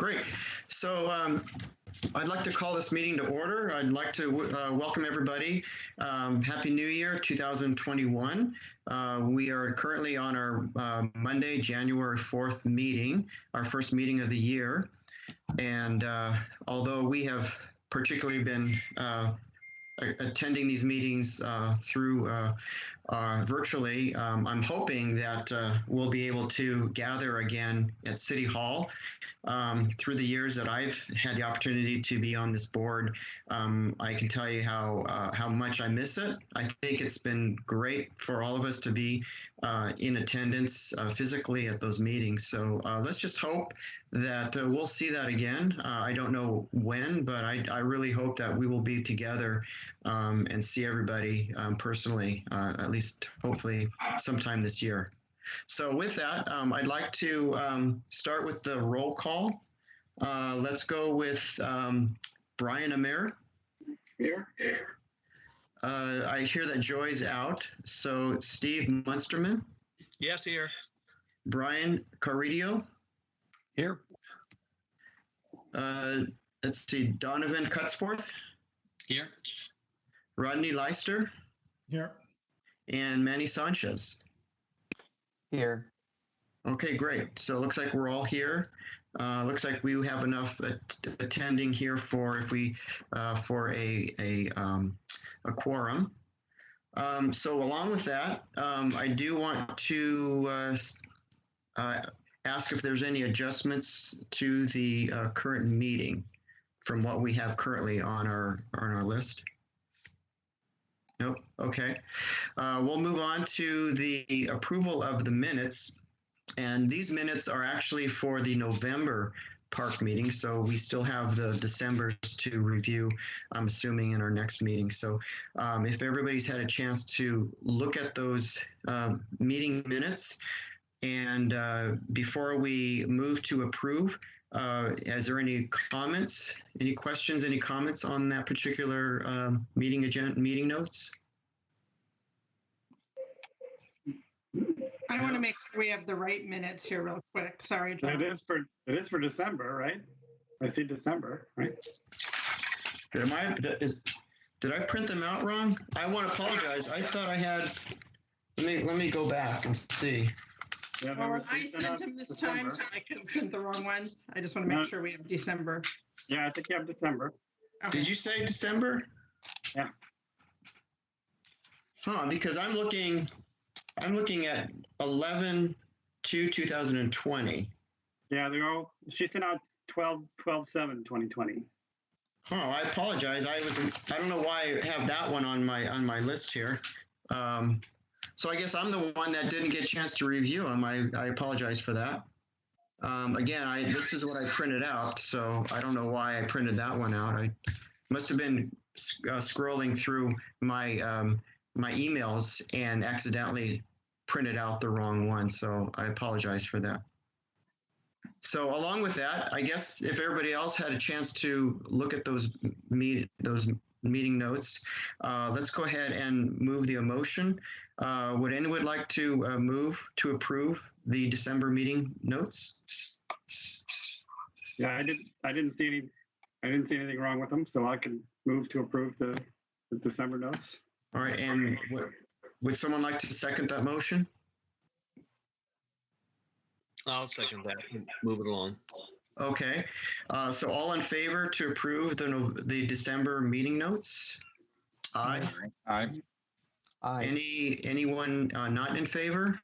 Great. So I'd like to call this meeting to order. I'd like to welcome everybody. Happy New Year 2021. We are currently on our Monday, January 4th meeting, our first meeting of the year. And although we have particularly been attending these meetings through virtually, I'm hoping that we'll be able to gather again at City Hall. Through the years that I've had the opportunity to be on this board, I can tell you how much I miss it. I think it's been great for all of us to be in attendance physically at those meetings. So let's just hope that we'll see that again. I don't know when, but I really hope that we will be together and see everybody personally, at least hopefully sometime this year. So with that, I'd like to start with the roll call. Let's go with Brian Amir. Here. I hear that Joy's out. So Steve Munsterman. Yes, here. Brian Carrillo. Here. Let's see, Donovan Cutsforth. Here. Rodney Leister. Here. And Manny Sanchez. Here. Okay, great. So it looks like we're all here. Looks like we have enough attending here for if we for a quorum. So along with that, I do want to ask if there's any adjustments to the current meeting from what we have currently on our list. Nope. Okay. We'll move on to the approval of the minutes. And these minutes are actually for the November park meeting. So we still have the December's to review, I'm assuming, in our next meeting. So if everybody's had a chance to look at those meeting minutes, and before we move to approve, is there any comments, any questions, any comments on that particular meeting agenda, meeting notes? I want to make sure we have the right minutes here real quick. Sorry, John. It is for December, right? I see December, right? Did I print them out wrong? I want to apologize. I thought I had. Let me go back and see. Yeah, Well, I sent them this time, so I could have sent the wrong ones. I just want to make sure we have December. Yeah, I think you have December. Okay. Did you say December? Yeah. Because I'm looking at 11/2/2020. Yeah, they're all. She sent out 12/7/2020. I apologize. I don't know why I have that one on my list here. So I guess I'm the one that didn't get a chance to review them. I apologize for that. Again, this is what I printed out, so I don't know why I printed that one out. I must have been scrolling through my emails and accidentally printed out the wrong one, so I apologize for that. So along with that, I guess if everybody else had a chance to look at those meeting notes, let's go ahead and move the motion. Would anyone like to move to approve the December meeting notes? Yeah, I didn't see anything wrong with them, so I can move to approve the December notes. All right, and would someone like to second that motion? I'll second that. Move it along. Okay, so all in favor to approve the December meeting notes? Aye. Aye. Anyone not in favor?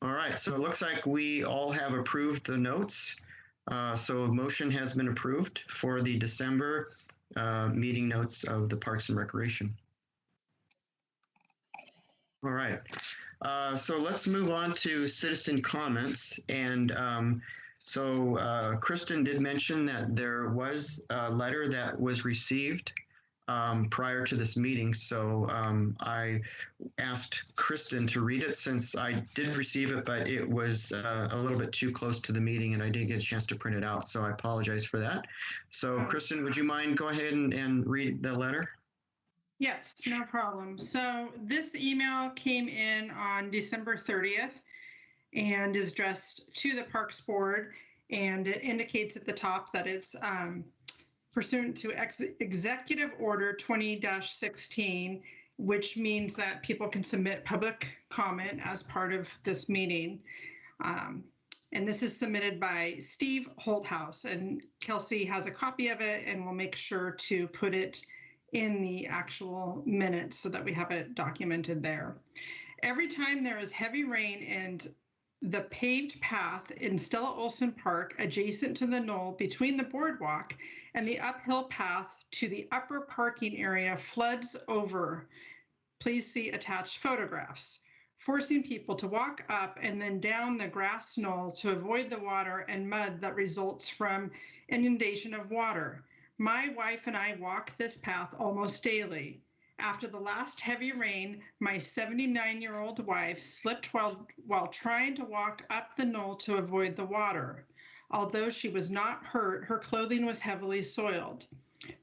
All right, so it looks like we all have approved the notes. So a motion has been approved for the December meeting notes of the Parks and Recreation. All right, so let's move on to citizen comments. And so Kristen did mention that there was a letter that was received prior to this meeting. So I asked Kristen to read it since I did receive it, but it was a little bit too close to the meeting and I didn't get a chance to print it out. So I apologize for that. So Kristen, would you mind go ahead and read the letter? Yes, no problem. So this email came in on December 30th, and is addressed to the Parks Board, and it indicates at the top that it's pursuant to Executive Order 20-16, which means that people can submit public comment as part of this meeting. And this is submitted by Steve Holthouse, and Kelsey has a copy of it, and we'll make sure to put it in the actual minutes so that we have it documented there. Every time there is heavy rain and the paved path in Stella Olson Park adjacent to the knoll between the boardwalk and the uphill path to the upper parking area floods over, please see attached photographs, forcing people to walk up and then down the grass knoll to avoid the water and mud that results from inundation of water. My wife and I walk this path almost daily. After the last heavy rain, my 79-year-old wife slipped while trying to walk up the knoll to avoid the water. Although she was not hurt, her clothing was heavily soiled.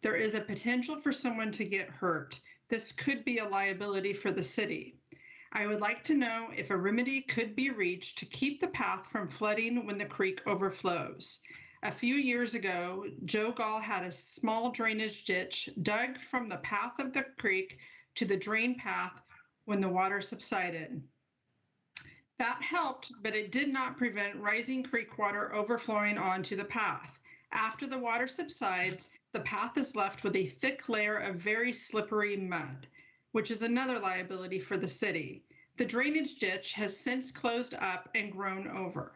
There is a potential for someone to get hurt. This could be a liability for the city. I would like to know if a remedy could be reached to keep the path from flooding when the creek overflows. A few years ago, Joe Gall had a small drainage ditch dug from the path of the creek to the drain path when the water subsided. That helped, but it did not prevent rising creek water overflowing onto the path. After the water subsides, the path is left with a thick layer of very slippery mud, which is another liability for the city. The drainage ditch has since closed up and grown over.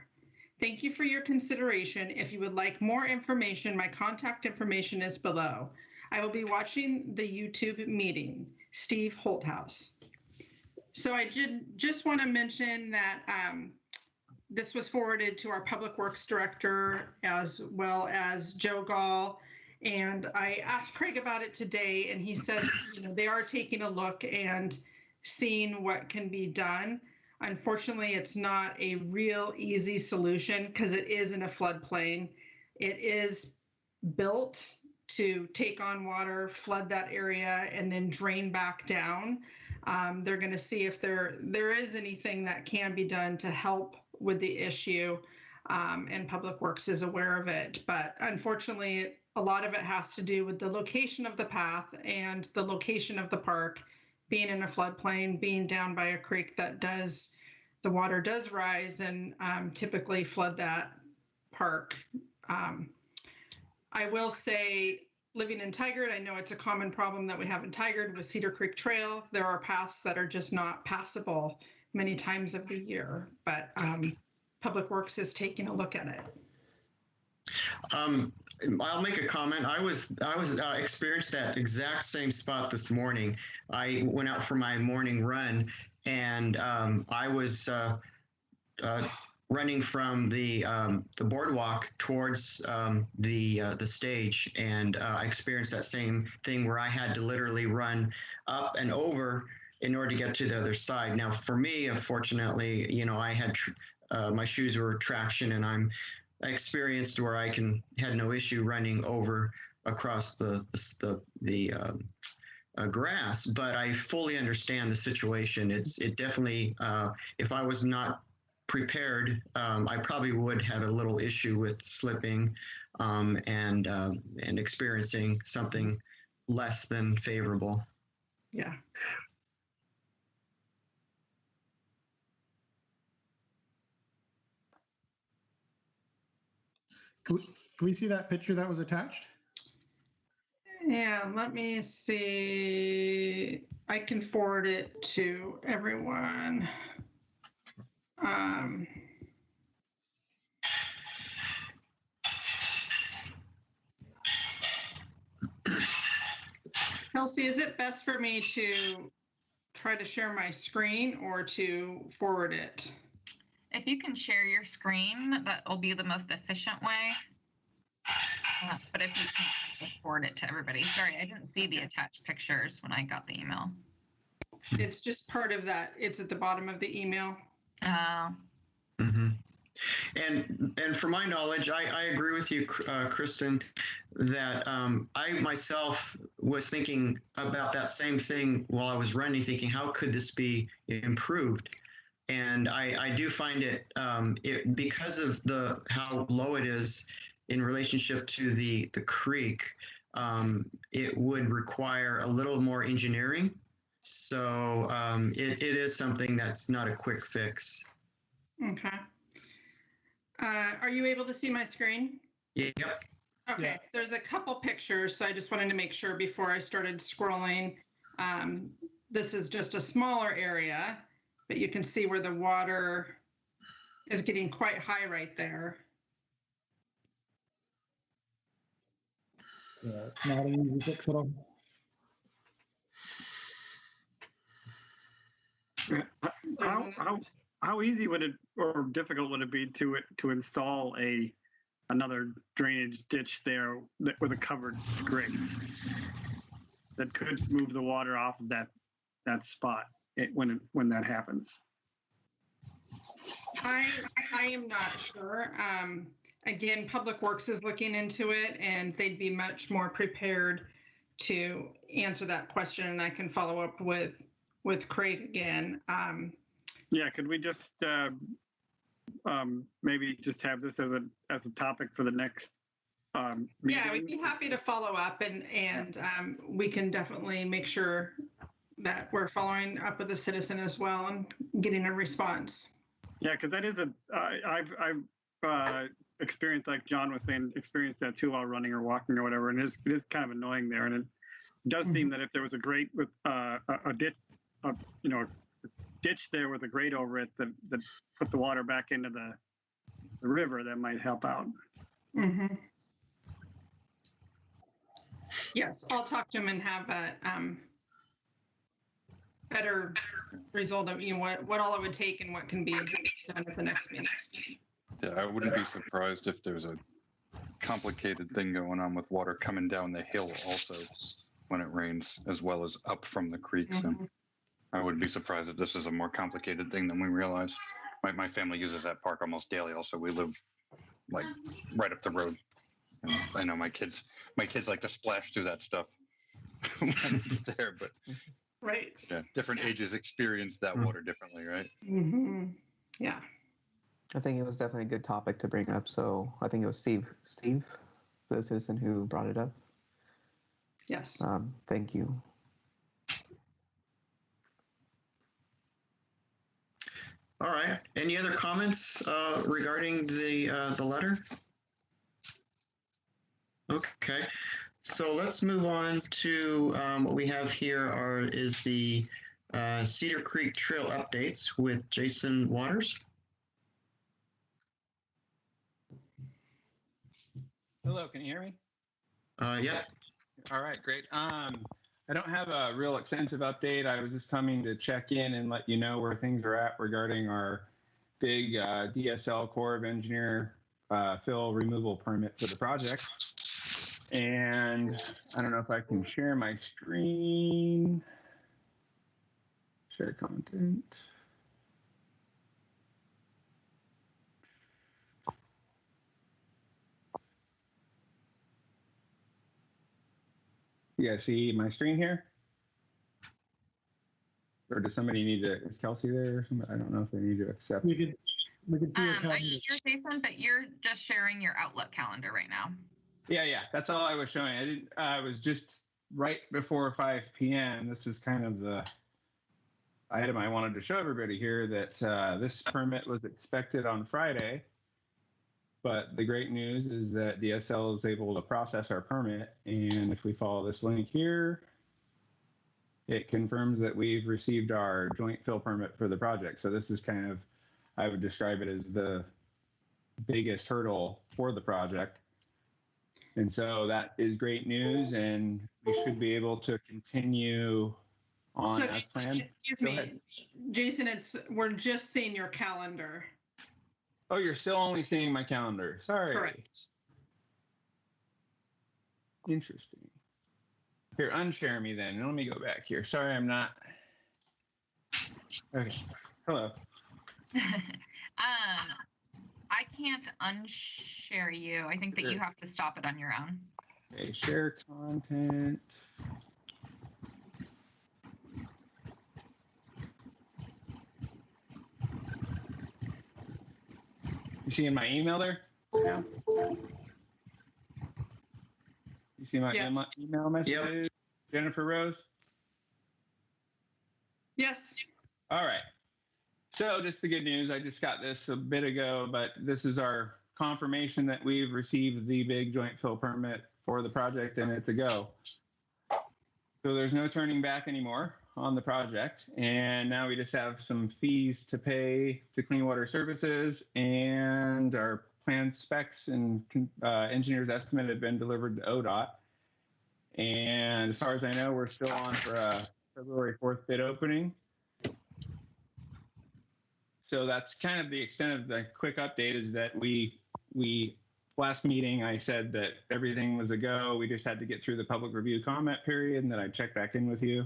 Thank you for your consideration. If you would like more information, my contact information is below. I will be watching the YouTube meeting. Steve Holthouse. So I just want to mention that this was forwarded to our Public Works Director as well as Joe Gall. And I asked Craig about it today, and he said, they are taking a look and seeing what can be done. Unfortunately, it's not a real easy solution because it is in a floodplain. It is built to take on water, flood that area, and then drain back down. They're going to see if there is anything that can be done to help with the issue, and Public Works is aware of it. But unfortunately, a lot of it has to do with the location of the path and the location of the park, being in a floodplain, being down by a creek that the water does rise and typically flood that park. I will say, living in Tigard, I know it's a common problem that we have in Tigard with Cedar Creek Trail. There are paths that are just not passable many times of the year, but Public Works is taking a look at it. I'll make a comment. I was experienced that exact same spot this morning. I went out for my morning run, and I was running from the boardwalk towards the stage, and I experienced that same thing where I had to literally run up and over in order to get to the other side. Now, for me, unfortunately, I had my shoes were traction, and I experienced where I had no issue running over across the grass, but I fully understand the situation. It definitely, if I was not prepared, I probably would have had a little issue with slipping and experiencing something less than favorable. Yeah. Can we see that picture that was attached? Yeah, let me see. I can forward it to everyone. Kelsey, is it best for me to try to share my screen or to forward it? If you can share your screen, that will be the most efficient way. But if you can just forward it to everybody. Sorry, I didn't see the attached pictures when I got the email. It's just part of that. It's at the bottom of the email. Mm-hmm. And from my knowledge, I agree with you, Kristen, that I myself was thinking about that same thing while I was running, thinking, how could this be improved? And I do find it because of how low it is in relationship to the creek, it would require a little more engineering. So it is something that's not a quick fix. Okay. Are you able to see my screen? Yep. Okay, Yeah. there's a couple pictures, so I just wanted to make sure before I started scrolling. This is just a smaller area, but you can see where the water is getting quite high right there. Yeah, it's not an easy fix at all. How easy would it or difficult would it be to install another drainage ditch there with a covered grate that could move the water off of that spot when that happens? I am not sure. Again, Public Works is looking into it, and they'd be much more prepared to answer that question. And I can follow up with Craig again. Yeah, could we just maybe just have this as a topic for the next meeting? Yeah, we'd be happy to follow up, and we can definitely make sure that we're following up with the citizen as well and getting a response. Yeah, because that is I've experienced, like John was saying, experienced that too while running or walking or whatever, and it is kind of annoying there. And it does seem that if there was a grate with a ditch, ditch there with a grate over it that put the water back into the river, that might help out. Mm-hmm. Yes, I'll talk to him and have a better result of what all it would take and what can be done at the next meeting. Yeah, I wouldn't be surprised if there's a complicated thing going on with water coming down the hill also when it rains, as well as up from the creek. So I wouldn't be surprised if this is a more complicated thing than we realize. My family uses that park almost daily. Also, we live like right up the road. And I know my kids like to splash through that stuff when it's there, but Right. yeah, different ages experience that water differently, right? Mm-hmm. Yeah. I think it was definitely a good topic to bring up. So I think it was Steve, the citizen who brought it up. Yes. Thank you. All right. Any other comments regarding the letter? Okay. So let's move on to what we have here is the Cedar Creek Trail updates with Jason Waters. Hello, can you hear me? Yep. All right, great. I don't have a real extensive update. I was just coming to check in and let you know where things are at regarding our big DSL Corps of Engineer fill removal permit for the project. And I don't know if I can share my screen. Share content. You guys see my screen here? Or does somebody need to, is Kelsey there or something? I don't know if they need to accept. We could see your I calendar. hear Jason, but you're just sharing your Outlook calendar right now. Yeah, that's all I was showing. I was just right before 5 p.m. This is kind of the item I wanted to show everybody here, that this permit was expected on Friday. But the great news is that DSL is able to process our permit. And if we follow this link here, it confirms that we've received our joint fill permit for the project. So this is kind of, I would describe it as the biggest hurdle for the project. And so that is great news, and we should be able to continue on So as planned. excuse Go me, ahead. Jason, we're just seeing your calendar. Oh, you're still only seeing my calendar. Sorry. Correct. Interesting. Here, unshare me then. Let me go back here. Sorry, I'm not. Okay. Hello. I can't unshare you. I think that you have to stop it on your own. Okay, share content. see in my email there? Yeah. You see my Yes. email message, Jennifer Rose? Yes. All right. So just the good news, I just got this a bit ago, but this is our confirmation that we've received the big joint fill permit for the project and it's a go. So there's no turning back anymore on the project. And now we just have some fees to pay to Clean Water Services, and our plan specs and engineer's estimate have been delivered to ODOT. And as far as I know, we're still on for a February 4th bid opening. So that's kind of the extent of the quick update, is that we last meeting, I said that everything was a go. We just had to get through the public review comment period, and then I'd check back in with you.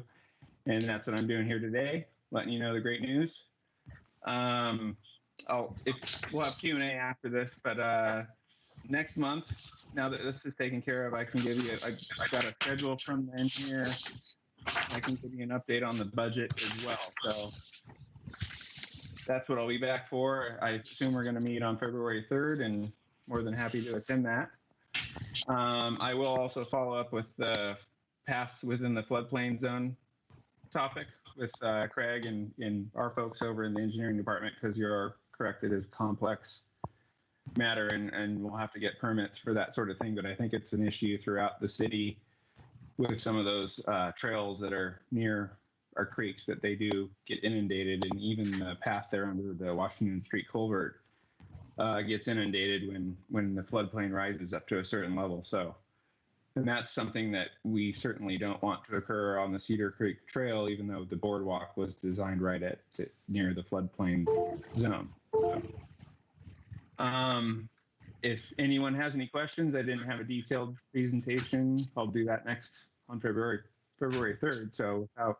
And that's what I'm doing here today, letting you know the great news. We'll have Q&A after this, but next month, now that this is taken care of, I can give you, I got a schedule from the engineer. I can give you an update on the budget as well. So that's what I'll be back for. I assume we're going to meet on February 3rd, and more than happy to attend that. I will also follow up with the paths within the floodplain zone topic with Craig and our folks over in the engineering department, because you're correct, it is complex matter, and we'll have to get permits for that sort of thing. But I think it's an issue throughout the city with some of those trails that are near our creeks, that they do get inundated, and even the path there under the Washington Street culvert gets inundated when the floodplain rises up to a certain level. So, and that's something that we certainly don't want to occur on the Cedar Creek Trail, even though the boardwalk was designed right at near the floodplain zone. So, if anyone has any questions, I didn't have a detailed presentation. I'll do that next on February 3rd. So without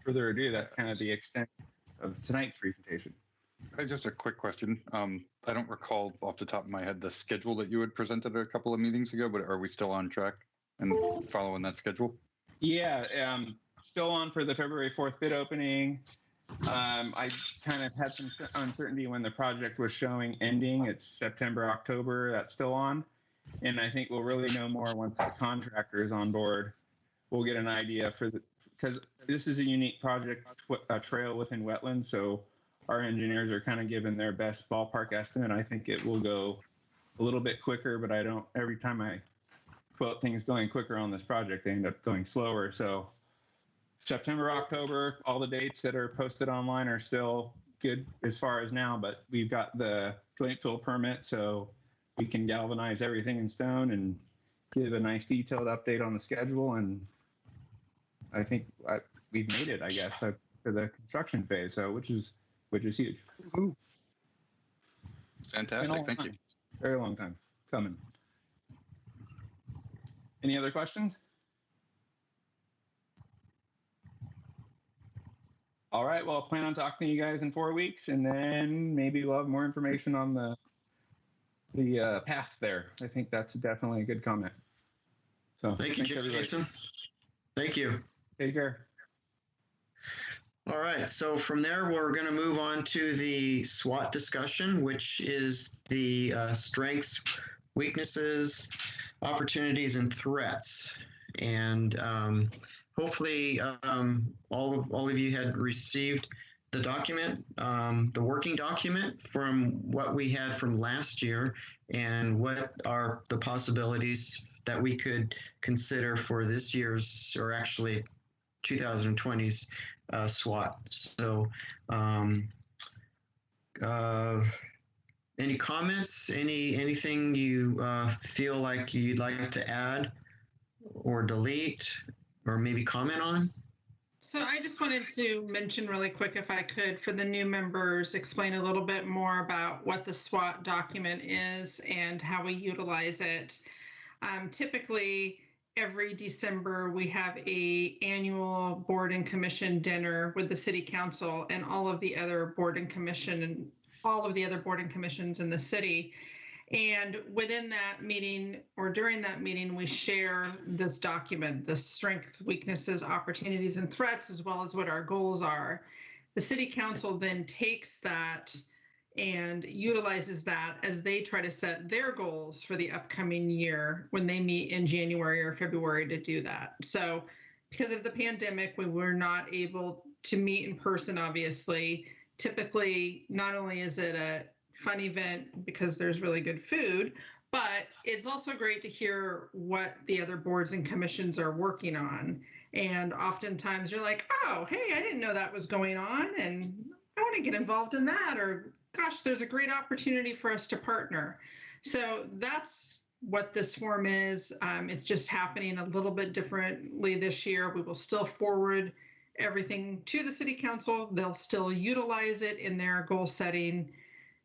further ado, that's kind of the extent of tonight's presentation. Just a quick question. I don't recall off the top of my head the schedule that you had presented a couple of meetings ago, but are we still on track and following that schedule? Yeah, still on for the February 4th bid opening. I kind of had some uncertainty when the project was showing ending. It's September, October. That's still on. And I think we'll really know more once the contractor is on board. We'll get an idea because this is a unique project, a trail within wetlands. So our engineers are kind of giving their best ballpark estimate. I think it will go a little bit quicker, but every time I quote things going quicker on this project, they end up going slower. So September, October, all the dates that are posted online are still good as far as now, but we've got the joint fill permit, so we can galvanize everything in stone and give a nice detailed update on the schedule. And I think we've made it, I guess, for the construction phase, so which is huge. Woo-hoo. Fantastic, thank you. Very long time coming. Any other questions? All right, well, I'll plan on talking to you guys in 4 weeks, and then maybe we'll have more information on the path there. I think that's definitely a good comment. So Thank you, Jason. Thank you. Take care. All right, so from there, we're going to move on to the SWOT discussion, which is the strengths, weaknesses, opportunities, and threats. And hopefully, all of you had received the document, the working document from what we had from last year, and what are the possibilities that we could consider for this year's, or actually 2020's SWOT. So any comments, anything you feel like you'd like to add or delete or maybe comment on? So I just wanted to mention really quick, if I could, for the new members, explain a little bit more about what the SWOT document is and how we utilize it. Typically, every December, we have an annual board and commission dinner with the city council and all of the other board and commission and all of the other board and commissions in the city. And within that meeting, or during that meeting, we share this document, the strengths, weaknesses, opportunities, and threats, as well as what our goals are. The city council then takes that and utilizes that as they try to set their goals for the upcoming year when they meet in January or February to do that. So because of the pandemic, we were not able to meet in person, obviously. Typically, not only is it a fun event because there's really good food, but it's also great to hear what the other boards and commissions are working on. And oftentimes you're like, oh, hey, I didn't know that was going on, and I want to get involved in that, or gosh, there's a great opportunity for us to partner. So that's what this form is. It's just happening a little bit differently this year. We will still forward everything to the city council. They'll still utilize it in their goal setting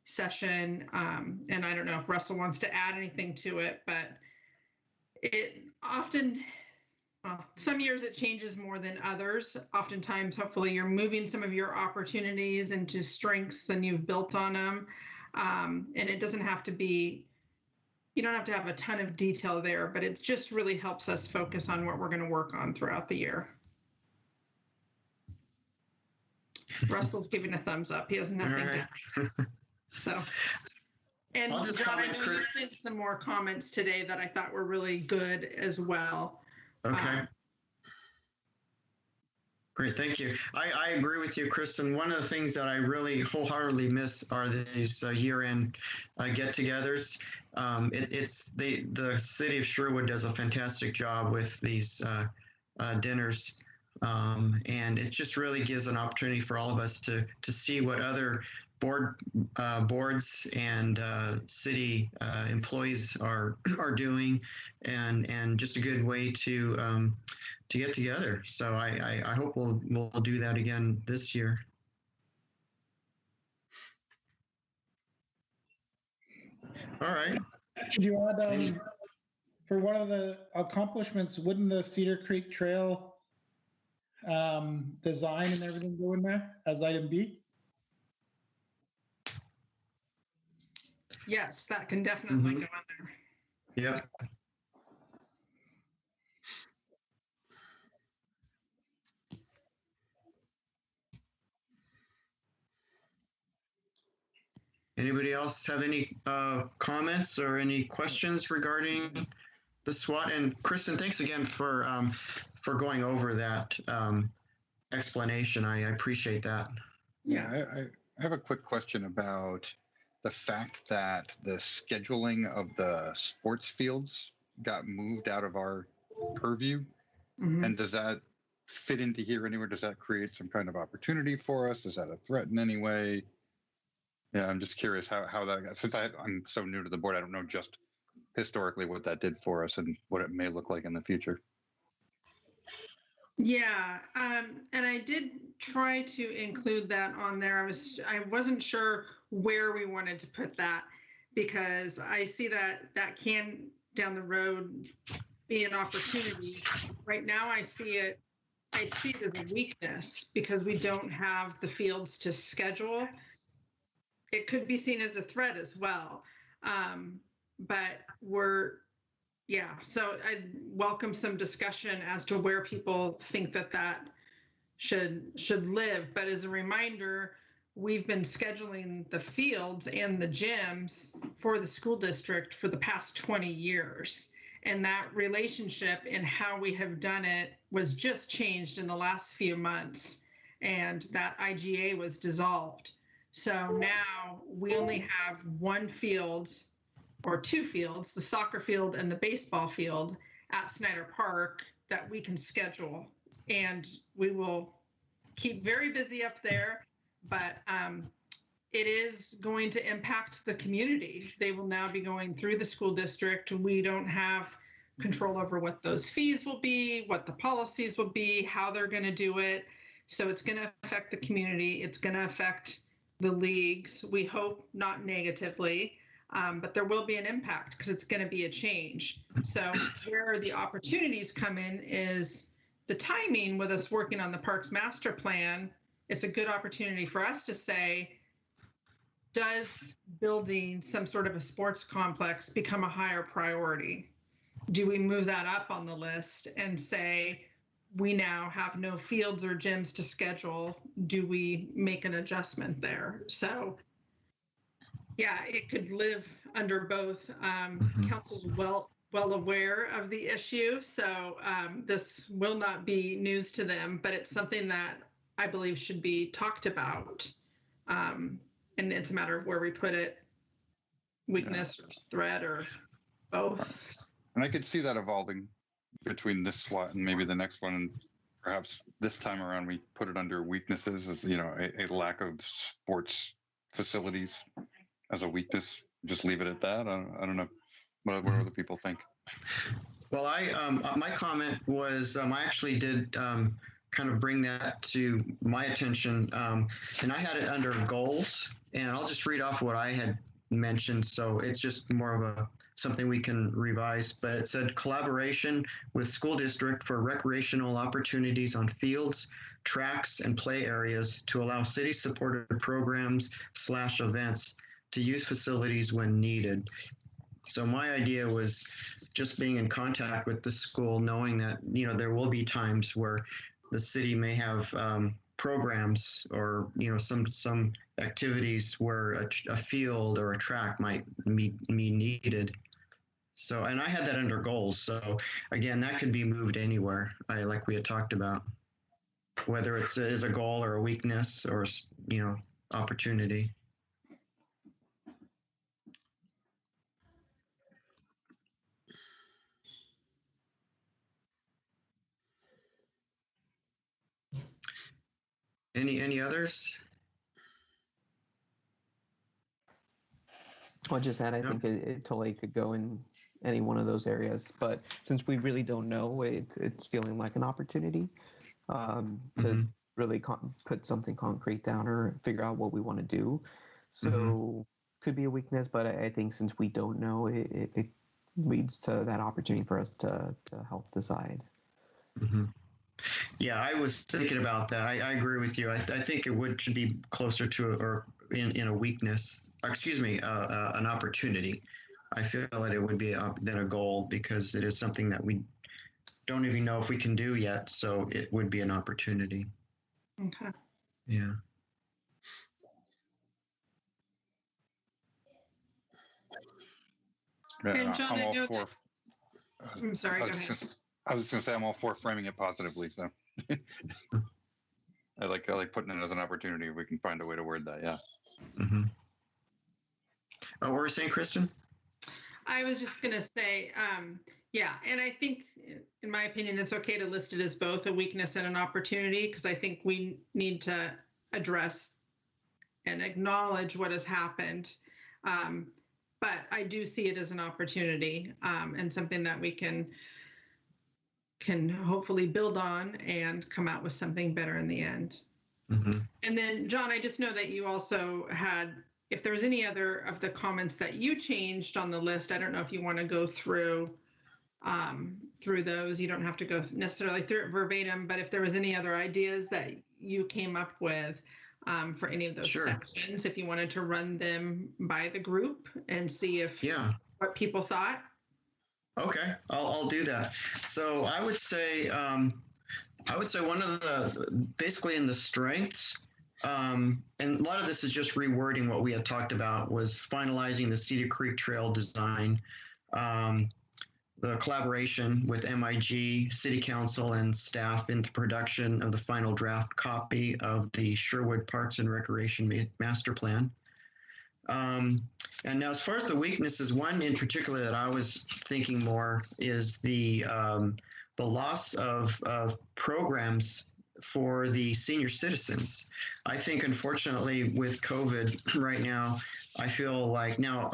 session. And I don't know if Russell wants to add anything to it, but it often, well, some years it changes more than others. Oftentimes, hopefully you're moving some of your opportunities into strengths and you've built on them. And it doesn't have to be, you don't have to have a ton of detail there, but it just really helps us focus on what we're going to work on throughout the year. Russell's giving a thumbs up. He has nothing to add. So, and I'll just Rob, I comment, know you sent some more comments today that I thought were really good as well. Okay. Great, thank you. I agree with you, Kristen. One of the things that I really wholeheartedly miss are these year-end get-togethers. The city of Sherwood does a fantastic job with these dinners, and it just really gives an opportunity for all of us to see what other boards and city employees are doing, and just a good way to get together. So I hope we'll do that again this year. All right. Could you add, for one of the accomplishments, wouldn't the Cedar Creek Trail design and everything go in there as item B? Yes, that can definitely go in there. Yep. Anybody else have any comments or any questions regarding the SWOT? And Kristen, thanks again for going over that explanation. I appreciate that. Yeah, I have a quick question about the fact that the scheduling of the sports fields got moved out of our purview. Mhm. And does that fit into here anywhere? Does that create some kind of opportunity for us? Is that a threat in any way? Yeah, I'm just curious how that got, since I'm so new to the board, I don't know just historically what that did for us and what it may look like in the future. Yeah, and I did try to include that on there. I wasn't sure where we wanted to put that, because I see that can down the road be an opportunity. Right now I see it as a weakness because we don't have the fields to schedule. It could be seen as a threat as well. But so I welcome some discussion as to where people think that should live. But as a reminder, we've been scheduling the fields and the gyms for the school district for the past 20 years. And that relationship and how we have done it was just changed in the last few months. And that IGA was dissolved. So now we only have one field or two fields, the soccer field and the baseball field at Snyder Park, that we can schedule. And we will keep very busy up there, but it is going to impact the community. They will now be going through the school district. We don't have control over what those fees will be, what the policies will be, how they're going to do it. So it's going to affect the community. It's going to affect the leagues. We hope not negatively, but there will be an impact because it's going to be a change. So where the opportunities come in is the timing with us working on the Parks Master Plan. It's a good opportunity for us to say, does building some sort of a sports complex become a higher priority? Do we move that up on the list and say, we now have no fields or gyms to schedule? Do we make an adjustment there? So Yeah, it could live under both. Mhm. Council's well aware of the issue, so this will not be news to them, but it's something that I believe should be talked about. And it's a matter of where we put it, weakness or threat or both. And I could see that evolving between this slot and maybe the next one. And perhaps this time around, we put it under weaknesses as, a lack of sports facilities as a weakness. Just leave it at that. I don't know. What other people think? Well, my comment was I actually did kind of bring that to my attention, and I had it under goals, and I'll just read off what I had mentioned. So it's just more of something we can revise, but it said collaboration with school district for recreational opportunities on fields, tracks, and play areas to allow city-supported programs / events to use facilities when needed. So my idea was just being in contact with the school, knowing that, there will be times where the city may have programs or, some activities where a field or a track might be needed. So, and I had that under goals. So again, that could be moved anywhere, like we had talked about, whether it is a goal or a weakness or, opportunity. Any others? I'll just add, I think it totally could go in any one of those areas. But since we really don't know, it's feeling like an opportunity to really put something concrete down or figure out what we want to do. So could be a weakness, but I think since we don't know, it leads to that opportunity for us to help decide. Yeah, I was thinking about that. I agree with you. I think it should be closer to or in a weakness. Excuse me, an opportunity. I feel that it would be then a goal because it is something that we don't even know if we can do yet. So it would be an opportunity. Okay. Yeah. And John, I'm I all know for. I'm sorry, go ahead. I was just going to say I'm all for framing it positively. So I like putting it as an opportunity. We can find a way to word that. Yeah. What were you saying, Kristen? I was just going to say, yeah, and I think, in my opinion, it's okay to list it as both a weakness and an opportunity because I think we need to address and acknowledge what has happened. But I do see it as an opportunity and something that we can hopefully build on and come out with something better in the end. And then, John, I just know that you also had, if there was any other of the comments that you changed on the list, I don't know if you want to go through those. You don't have to go necessarily through it verbatim, but if there was any other ideas that you came up with for any of those sections, if you wanted to run them by the group and see if what people thought. Okay, I'll do that. So I would say one of the basically in the strengths, and a lot of this is just rewording what we had talked about, was finalizing the Cedar Creek Trail design, the collaboration with MIG, City Council, and staff in the production of the final draft copy of the Sherwood Parks and Recreation Master Plan. And now, as far as the weaknesses, one in particular that I was thinking more is the loss of programs for the senior citizens. I think, unfortunately, with COVID right now, I feel like now,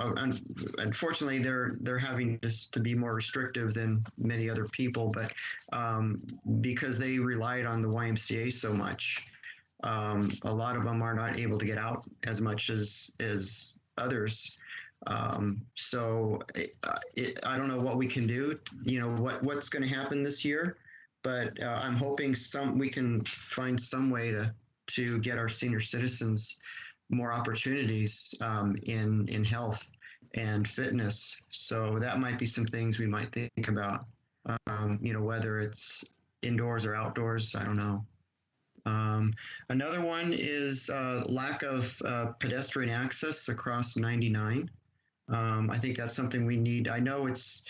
unfortunately, they're having to be more restrictive than many other people, but because they relied on the YMCA so much. A lot of them are not able to get out as much as others. So I don't know what we can do, what's going to happen this year, but I'm hoping we can find some way to get our senior citizens more opportunities in health and fitness. So that might be some things we might think about, whether it's indoors or outdoors, I don't know. Another one is lack of pedestrian access across 99. I think that's something we need. I know it's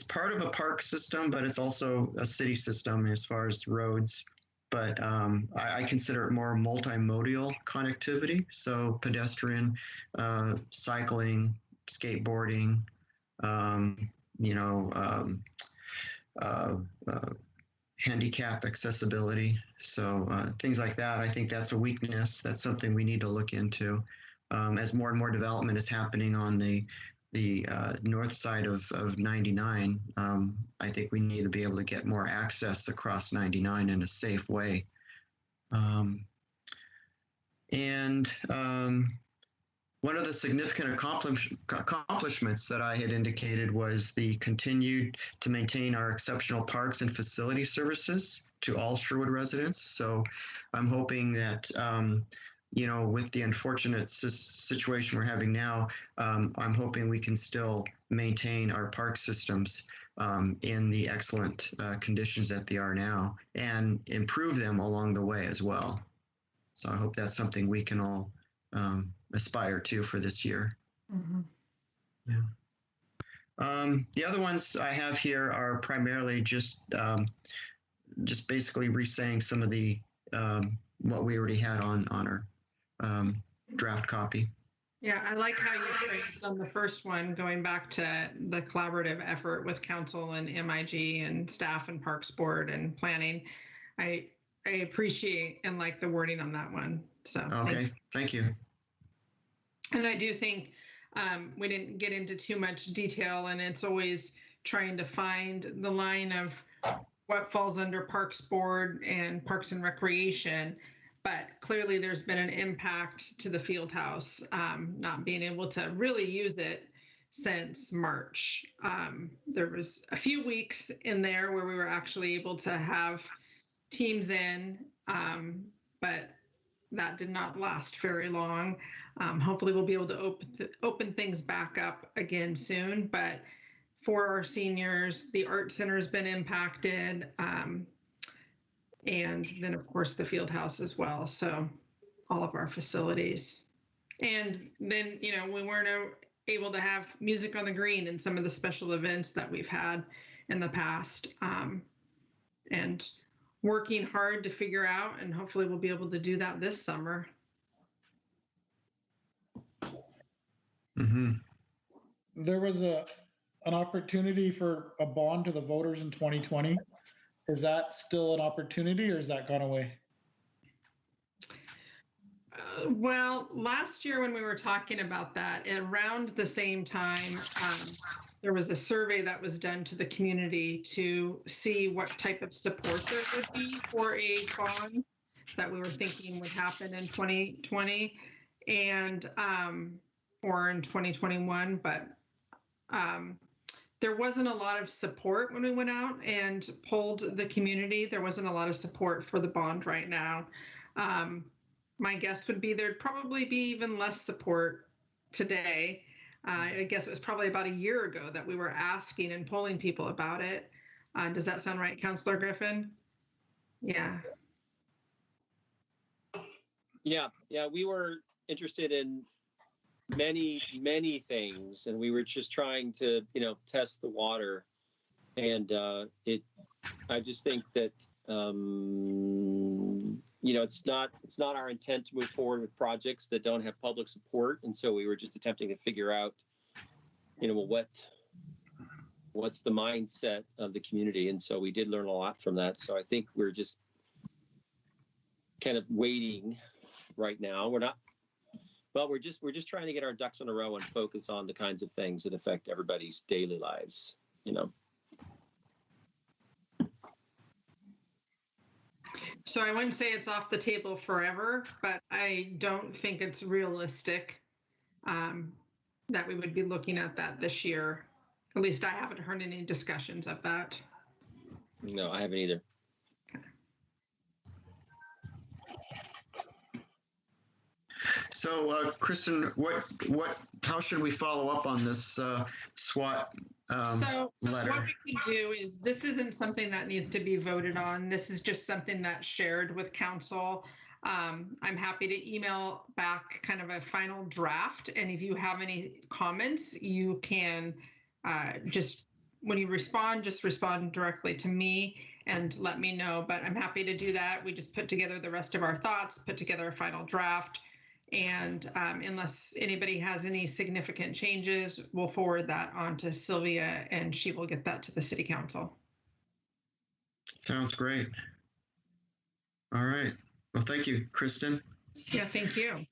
part of a park system, but it's also a city system as far as roads. But I consider it more multimodal connectivity. So pedestrian, cycling, skateboarding, you know, handicap accessibility. So things like that. I think that's a weakness. That's something we need to look into. As more and more development is happening on the north side of 99, I think we need to be able to get more access across 99 in a safe way. One of the significant accomplishments that I had indicated was the continued to maintain our exceptional parks and facility services to all Sherwood residents. So I'm hoping that you know, with the unfortunate situation we're having now, I'm hoping we can still maintain our park systems in the excellent conditions that they are now and improve them along the way as well. So I hope that's something we can all aspire to for this year. Mm-hmm. Yeah. The other ones I have here are primarily just basically re-saying some of the what we already had on our draft copy. Yeah, I like how you phrased on the first one, going back to the collaborative effort with council and MIG and staff and Parks Board and planning. I appreciate and like the wording on that one. So okay, thank you. And I do think we didn't get into too much detail, and it's always trying to find the line of what falls under Parks Board and Parks and Recreation. But clearly there's been an impact to the field house, not being able to really use it since March. There was a few weeks in there where we were actually able to have teams in, but that did not last very long. Hopefully we'll be able to open things back up again soon. But for our seniors, the art center has been impacted. And then of course the field house as well. So all of our facilities. And then, you know, we weren't able to have music on the green and some of the special events that we've had in the past. And working hard to figure out, and hopefully we'll be able to do that this summer. Mm-hmm. There was an opportunity for a bond to the voters in 2020. Is that still an opportunity, or has that gone away? Well, last year when we were talking about that, around the same time, there was a survey that was done to the community to see what type of support there would be for a bond that we were thinking would happen in 2020 and or in 2021, but there wasn't a lot of support when we went out and polled the community. There wasn't a lot of support for the bond right now. My guess would be there'd probably be even less support today. I guess it was probably about a year ago that we were asking and polling people about it. Does that sound right, Councillor Griffin? Yeah. Yeah, we were interested in many things, and we were just trying to, you know, test the water. And I just think that you know, it's not our intent to move forward with projects that don't have public support, and so we were just attempting to figure out, you know, what's the mindset of the community. And so we did learn a lot from that. So I think we're just kind of waiting right now. We're just trying to get our ducks in a row and focus on the kinds of things that affect everybody's daily lives, you know. So I wouldn't say it's off the table forever, but I don't think it's realistic that we would be looking at that this year. At least I haven't heard any discussions of that. No, I haven't either. So, Kristen, how should we follow up on this SWAT So letter. what we can do is, this isn't something that needs to be voted on. This is just something that's shared with council. I'm happy to email back kind of a final draft. And if you have any comments, you can just, when you respond, just respond directly to me and let me know. But I'm happy to do that. We just put together the rest of our thoughts, put together a final draft. And unless anybody has any significant changes, we'll forward that on to Sylvia and she will get that to the city council. Sounds great. All right. Well, thank you, Kristen. Yeah, thank you.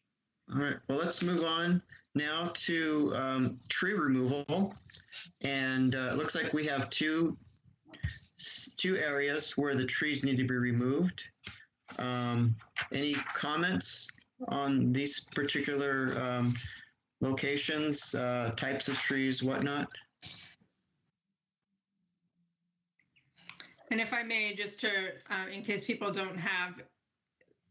All right. Well, let's move on now to tree removal. And it looks like we have two areas where the trees need to be removed. Any comments on these particular locations, types of trees, whatnot? And if I may, just to, in case people don't have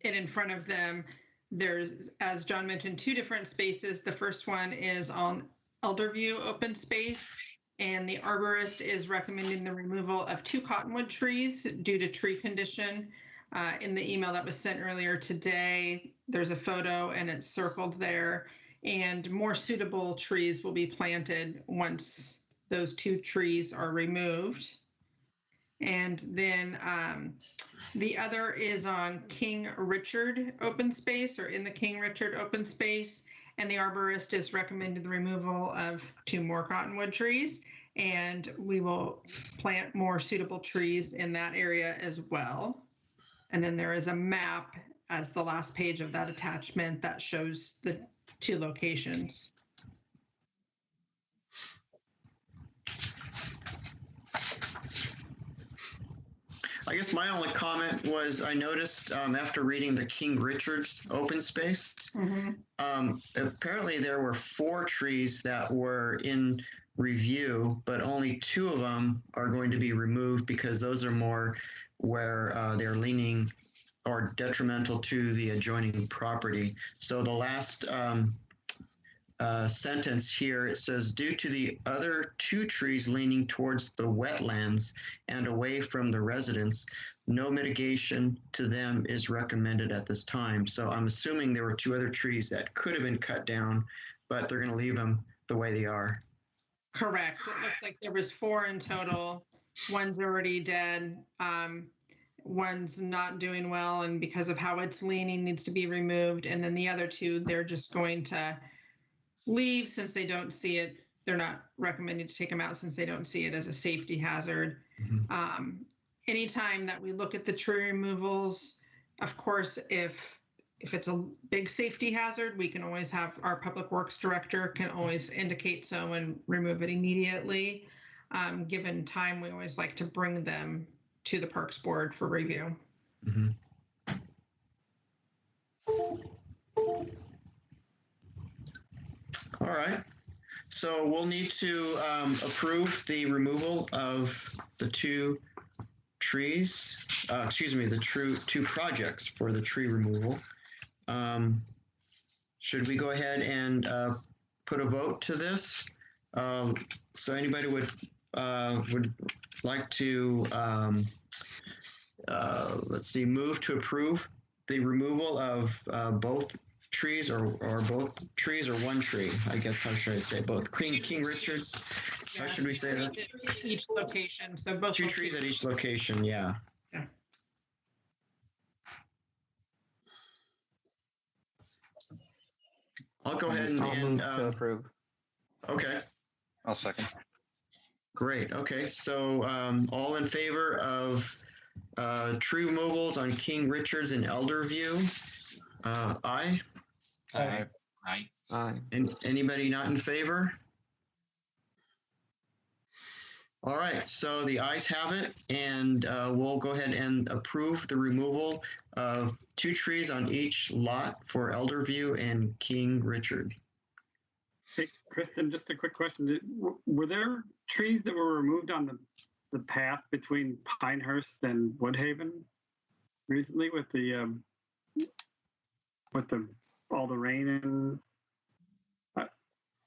it in front of them, there's, as John mentioned, two different spaces. The first one is on Elderview open space, and the arborist is recommending the removal of 2 cottonwood trees due to tree condition. In the email that was sent earlier today, there's a photo and it's circled there, and more suitable trees will be planted once those 2 trees are removed. And then the other is on King Richard open space, or in the King Richard open space, and the arborist is recommending the removal of 2 more cottonwood trees, and we will plant more suitable trees in that area as well. And then there is a map as the last page of that attachment that shows the 2 locations. I guess my only comment was I noticed after reading the King Richard's open space, apparently there were 4 trees that were in review, but only 2 of them are going to be removed because those are more where they're leaning or detrimental to the adjoining property. So the last sentence here, it says, due to the other 2 trees leaning towards the wetlands and away from the residents, no mitigation to them is recommended at this time. So I'm assuming there were 2 other trees that could have been cut down, but they're going to leave them the way they are. Correct. It looks like there was 4 in total. One's already dead. One's not doing well, and because of how it's leaning, needs to be removed. And then the other 2, they're just going to leave since they don't see it. They're not recommended to take them out since they don't see it as a safety hazard. Anytime that we look at the tree removals, of course, if it's a big safety hazard, we can always have our public works director can always indicate so and remove it immediately. Given time, we always like to bring them to the Parks Board for review. All right. So we'll need to approve the removal of the 2 trees, the 2 projects for the tree removal. Should we go ahead and put a vote to this? So anybody would like to, let's see, move to approve the removal of both trees or both trees or 1 tree? I guess, how should I say both? King Richard's, how should we say that? Each location, so both 2 trees at each location, yeah. I'll go ahead I'll move to approve. Okay. I'll second. Great. Okay. So all in favor of tree removals on King Richards and Elderview? Aye. Aye. Aye. And anybody not in favor? All right. So the ayes have it, and we'll go ahead and approve the removal of 2 trees on each lot for Elderview and King Richard. Hey, Kristen, just a quick question. Were there trees that were removed on the path between Pinehurst and Woodhaven recently with all the rain and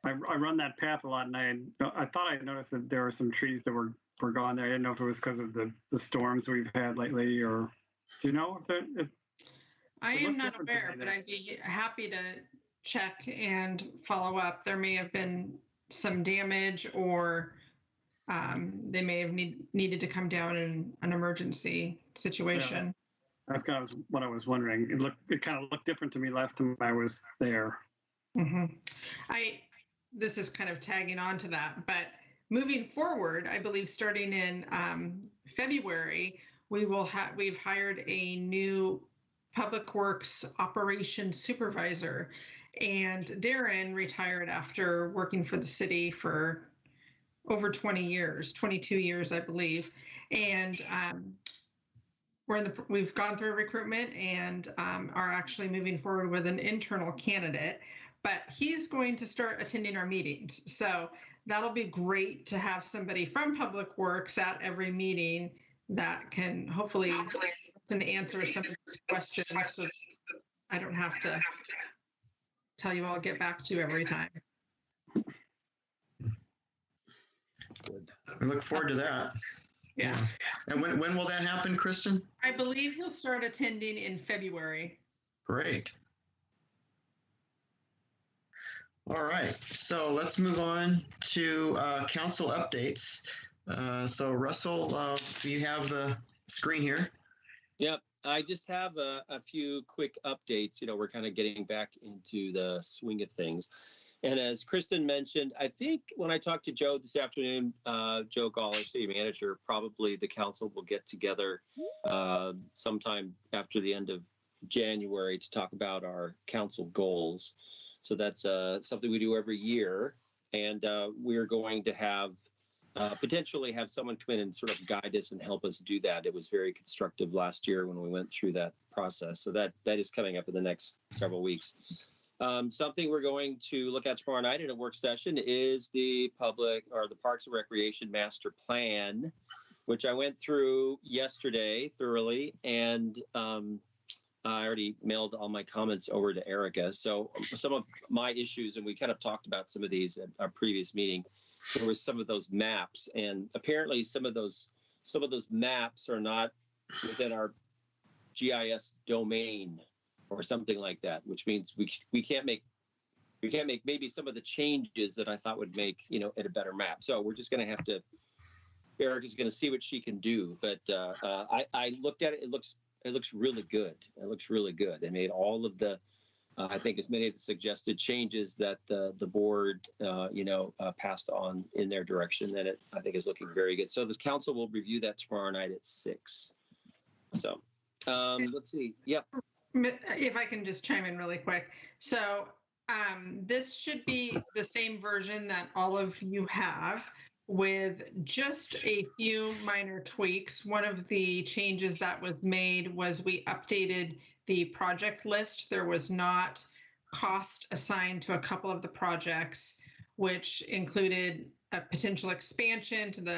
I run that path a lot, and I thought I noticed that there were some trees that were gone there. I didn't know if it was because of the storms we've had lately, or do you know if I It am looked not different to aware, me but there. I'd be happy to check and follow up. There may have been some damage, or they may have needed to come down in an emergency situation. that's kind of what I was wondering. It kind of looked different to me last time I was there. Mhm. This is kind of tagging on to that, but moving forward, I believe starting in February, we've hired a new Public Works Operations Supervisor, and Darren retired after working for the city for over 20 years, 22 years, I believe, and we've gone through recruitment and are actually moving forward with an internal candidate, but he's going to start attending our meetings. So that'll be great to have somebody from Public Works at every meeting that can hopefully answer some of these questions, so that I don't have to tell you I'll get back to you every time. We look forward to that. Yeah. And when will that happen, Kristen? I believe he'll start attending in February. Great. All right, so let's move on to council updates. So Russell, you have the screen here. Yep. I just have a few quick updates. We're kind of getting back into the swing of things. And as Kristen mentioned, I think when I talked to Joe this afternoon, Joe Gall, our city manager, probably the council will get together sometime after the end of January to talk about our council goals. So that's something we do every year. And we're going to have potentially have someone come in and sort of guide us and help us do that. It was very constructive last year when we went through that process. So that is coming up in the next several weeks. Something we're going to look at tomorrow night in a work session is the Parks and Recreation Master Plan, which I went through yesterday thoroughly, and I already mailed all my comments over to Erica. So some of my issues, and we kind of talked about some of these at our previous meeting, there was some of those maps, and apparently some of those maps are not within our GIS domain or something like that, which means we can't make maybe some of the changes that I thought would make it a better map. So we're just going to have to. Erica's going to see what she can do, but I looked at it. It looks really good. It looks really good. They made all of the, I think, as many of the suggested changes that the board, passed on in their direction, and it, I think, is looking very good. So the council will review that tomorrow night at 6. So let's see. Yep. If I can just chime in really quick. So this should be the same version that all of you have, with just a few minor tweaks. One of the changes that was made was we updated the project list. There was not cost assigned to a couple of the projects, which included a potential expansion to the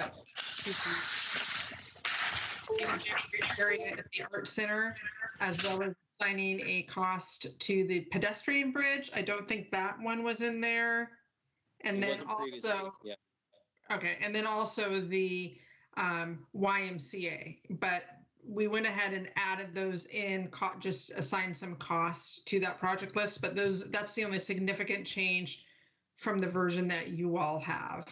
area at the Art Center, as well as assigning a cost to the pedestrian bridge. I don't think that one was in there. And then also, yeah. Okay, and then also the YMCA, but we went ahead and added those in, just assigned some cost to that project list, but that's the only significant change from the version that you all have.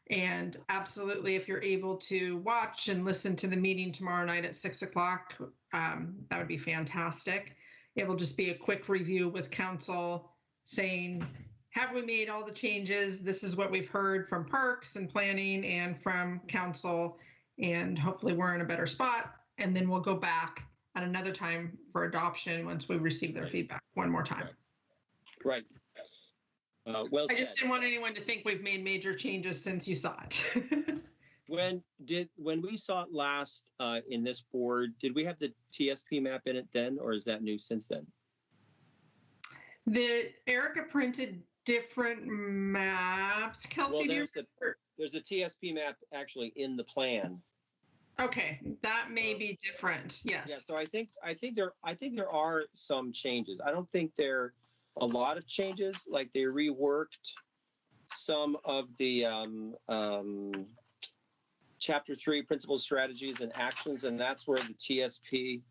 And absolutely, if you're able to watch and listen to the meeting tomorrow night at 6 o'clock, that would be fantastic. It will just be a quick review with council saying, have we made all the changes? This is what we've heard from parks and planning and from council, and hopefully we're in a better spot. And then we'll go back at another time for adoption once we receive their feedback one more time. Right. Well said. I just didn't want anyone to think we've made major changes since you saw it. When we saw it last in this board, did we have the TSP map in it then, or is that new since then? The Erica printed different maps. Kelsey, well, there's a TSP map actually in the plan. Okay, that may be different. Yes. Yeah. So I think there are some changes. I don't think there are a lot of changes. Like they reworked some of the Chapter 3 principles, strategies, and actions, and that's where the TSP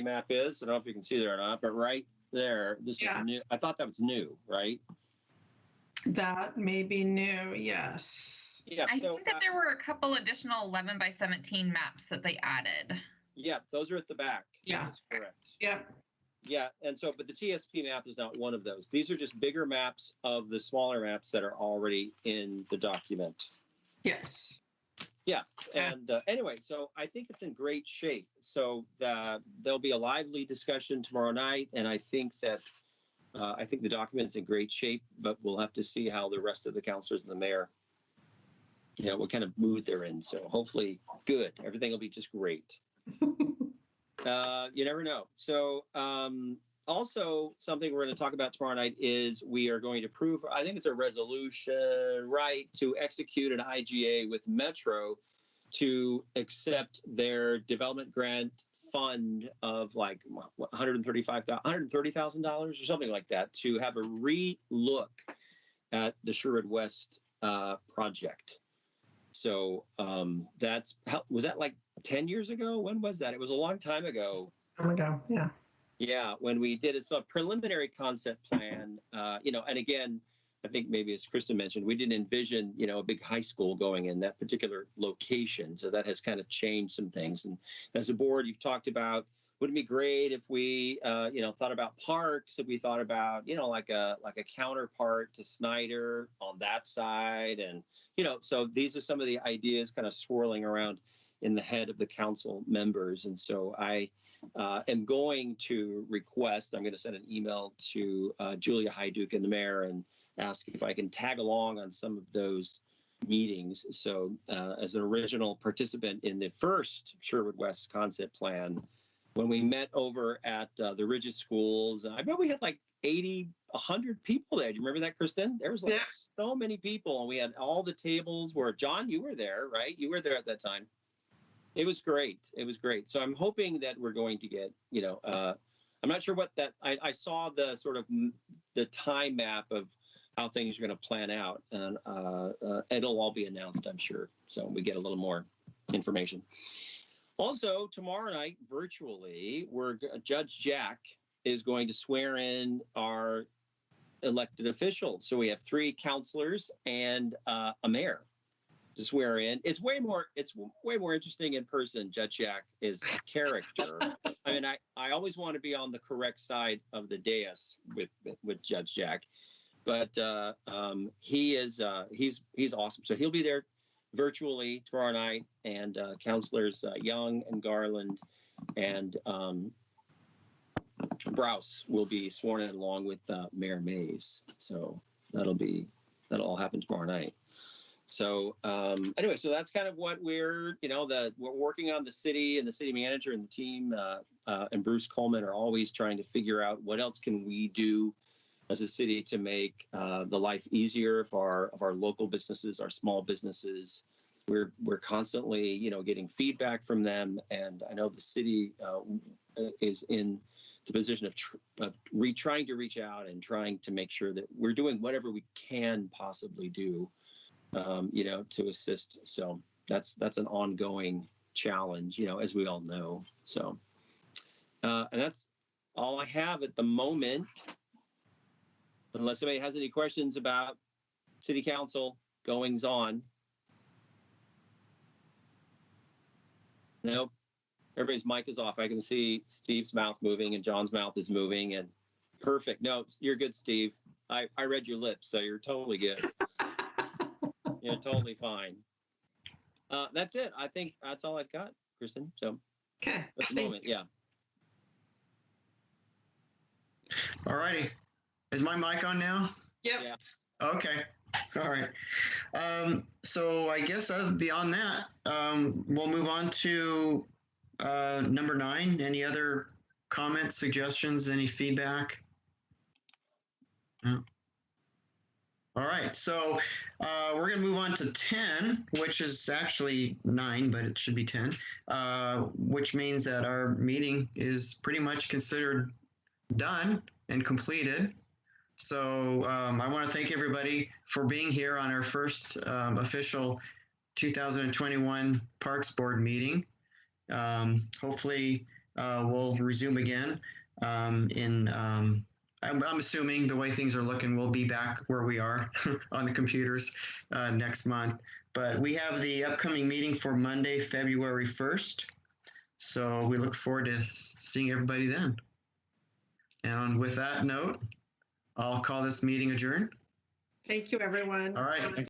map is. I don't know if you can see there or not, but right there, this is new. I thought that was new, right? That may be new, yes. Yeah. I think that there were a couple additional 11 by 17 maps that they added. Yeah, those are at the back. Yeah. That's correct. Yep. Yeah, and so, but the TSP map is not one of those. These are just bigger maps of the smaller maps that are already in the document. Yes. Yeah, and anyway, so I think it's in great shape. So there'll be a lively discussion tomorrow night, and I think that the document's in great shape, but we'll have to see how the rest of the councilors and the mayor, what kind of mood they're in. So hopefully good. Everything will be just great. You never know. So also something we're going to talk about tomorrow night is we are going to prove, I think it's a resolution, right, to execute an IGA with Metro to accept their development grant fund of like $130,000 or something like that to have a re-look at the Sherwood West project. So was that like 10 years ago? When was that? It was a long time ago. Oh my God, yeah. Yeah, when we did a preliminary concept plan, and again, I think maybe as Kristen mentioned, we didn't envision, a big high school going in that particular location. So that has kind of changed some things. And as a board, you've talked about, wouldn't it be great if we, thought about parks, if we thought about, like a counterpart to Snyder on that side. And, so these are some of the ideas kind of swirling around in the head of the council members. And so I am going to request, I'm going to send an email to Julia Hyduke and the mayor and ask if I can tag along on some of those meetings. So as an original participant in the first Sherwood West concept plan, when we met over at the Ridges schools, I bet we had like 80, 100 people there. Do you remember that, Kristen? There was like so many people, and we had all the tables where, John, you were there, right? You were there at that time. It was great. It was great. So I'm hoping that we're going to get, I'm not sure what that, I saw the sort of the time map of how things are going to plan out, and it'll all be announced, I'm sure. So we get a little more information. Also, tomorrow night, virtually, Judge Jack is going to swear in our elected officials. So we have 3 counselors and a mayor to swear in. It's way more interesting in person. Judge Jack is a character. I mean, I always want to be on the correct side of the dais with Judge Jack, but he's awesome. So he'll be there virtually tomorrow night, and counselors Young and Garland and Browse will be sworn in along with Mayor Mays. So that'll all happen tomorrow night. So anyway, so that's kind of what we're working on. The city and the city manager and the team and Bruce Coleman are always trying to figure out what else can we do as a city to make the life easier for our local businesses, our small businesses. We're constantly, getting feedback from them, and I know the city is in the position of trying to reach out and trying to make sure that we're doing whatever we can possibly do, to assist. So that's an ongoing challenge, as we all know. So, and that's all I have at the moment. Unless somebody has any questions about city council goings on. Nope. Everybody's mic is off. I can see Steve's mouth moving and John's mouth is moving, and perfect. No, you're good, Steve. I read your lips, so you're totally good. You're totally fine. That's it. I think that's all I've got, Kristen. So okay. At the moment, yeah. All righty. Is my mic on now? Yep. Yeah. Okay. All right. So I guess beyond that, we'll move on to number 9. Any other comments, suggestions, any feedback? No. All right. So we're going to move on to 10, which is actually 9, but it should be 10, which means that our meeting is pretty much considered done and completed. So I want to thank everybody for being here on our first official 2021 Parks Board meeting. Hopefully we'll resume again I'm assuming the way things are looking, we'll be back where we are on the computers next month. But we have the upcoming meeting for Monday, February 1st. So we look forward to seeing everybody then. And with that note, I'll call this meeting adjourned. Thank you, everyone. All right.